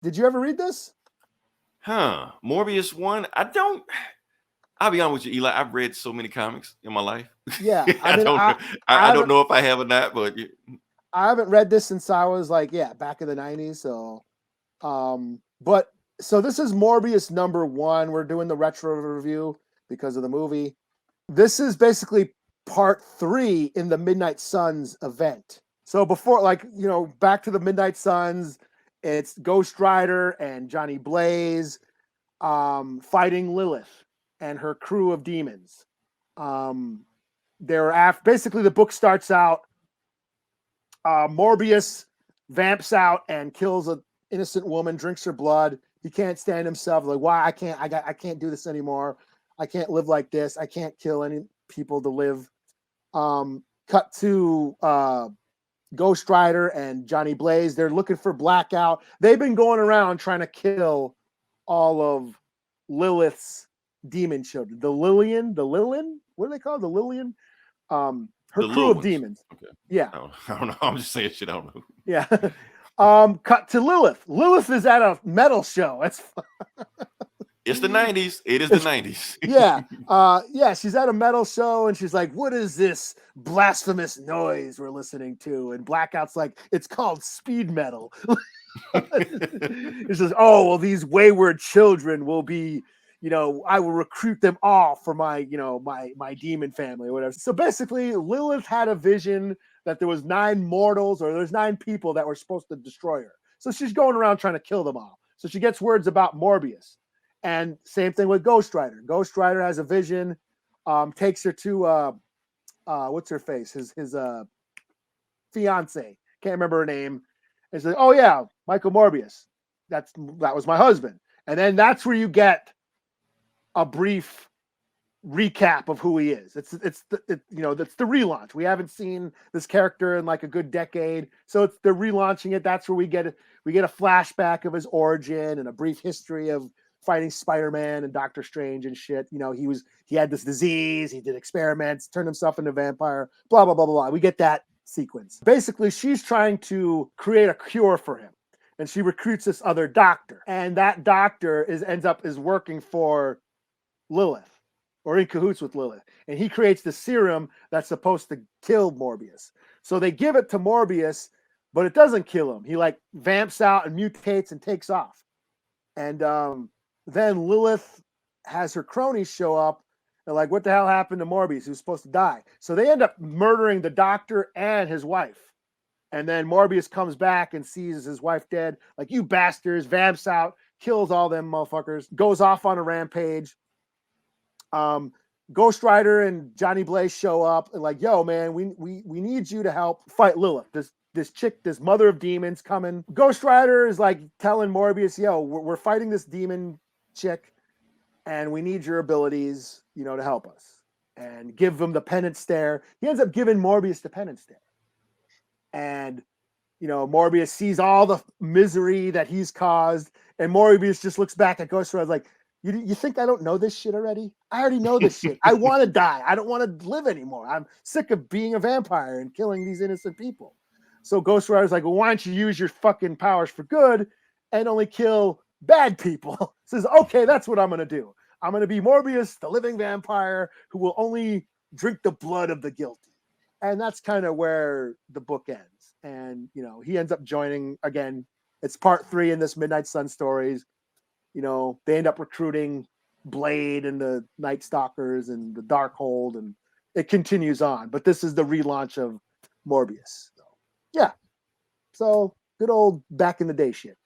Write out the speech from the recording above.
Did you ever read this? Morbius one. I'll be honest with you, Eli. I've read so many comics in my life. Yeah, I I mean, don't know. I I don't haven't know if I have or not, but I haven't read this since I was like, yeah, back in the '90s. So, but so this is Morbius number one. We're doing the retro review because of the movie. This is basically part three in the Midnight Suns event. So before, like, back to the Midnight Suns, it's Ghost Rider and Johnny Blaze fighting Lilith and her crew of demons. Um, basically the book starts out. Morbius vamps out and kills an innocent woman, drinks her blood. He can't stand himself. Like, why? I can't do this anymore. I can't live like this. I can't kill any people to live. Cut to Ghost Rider and Johnny Blaze. They're looking for Blackout. They've been going around trying to kill all of Lilith's demon children. The Lillian? What are they called? The Lillian? Her the crew little of ones. demons. Okay. Yeah. I don't know. I'm just saying shit. I don't know. Yeah. Cut to Lilith. Lilith is at a metal show. It's the '90s. It is the '90s. Yeah. Yeah, she's at a metal show and she's like, "What is this blasphemous noise we're listening to?" And Blackout's like, "It's called speed metal." He says, "Oh, well, these wayward children will be, I will recruit them all for my, my demon family or whatever." So basically, Lilith had a vision that there was 9 mortals or there's 9 people that were supposed to destroy her. So she's going around trying to kill them all. So she gets words about Morbius. And same thing with Ghost Rider. Ghost Rider has a vision, takes her to what's her face? His fiance. Can't remember her name. And she's like, "Oh yeah, Michael Morbius. That was my husband." And then that's where you get a brief recap of who he is. That's the relaunch. We haven't seen this character in like a good decade, so they're relaunching it. That's where we get a flashback of his origin and a brief history of fighting Spider-Man and Doctor Strange and shit. He had this disease, he did experiments, turned himself into a vampire, blah blah blah blah blah. We get that sequence. Basically, she's trying to create a cure for him. And she recruits this other doctor. And that doctor ends up working for Lilith, or in cahoots with Lilith. And he creates the serum that's supposed to kill Morbius. So they give it to Morbius, but it doesn't kill him. He like vamps out and mutates and takes off. And then Lilith has her cronies show up and like, what the hell happened to Morbius? He was supposed to die. So they end up murdering the doctor and his wife. And then Morbius comes back and sees his wife dead. Like, "You bastards," vamps out, kills all them motherfuckers, goes off on a rampage. Ghost Rider and Johnny Blaze show up and like, "Yo, man, we need you to help fight Lilith. This chick, this mother of demons coming." Ghost Rider is like telling Morbius, "Yo, we're fighting this demon chick, and we need your abilities, to help us." And give him the penance stare. He ends up giving Morbius the penance stare. And Morbius sees all the misery that he's caused, and Morbius just looks back at Ghost Rider like, you think I don't know this shit already? I already know this shit. I want to die. I don't want to live anymore. I'm sick of being a vampire and killing these innocent people." So Ghost Rider's like, "Well, why don't you use your fucking powers for good and only kill bad people?" Says, "Okay, that's what I'm going to do. I'm going to be Morbius, the living vampire who will only drink the blood of the guilty." And that's kind of where the book ends. And, he ends up joining again. It's part 3 in this Midnight Sun stories. They end up recruiting Blade and the Night Stalkers and the Darkhold, and it continues on. But this is the relaunch of Morbius. So, yeah. So good old back in the day shit.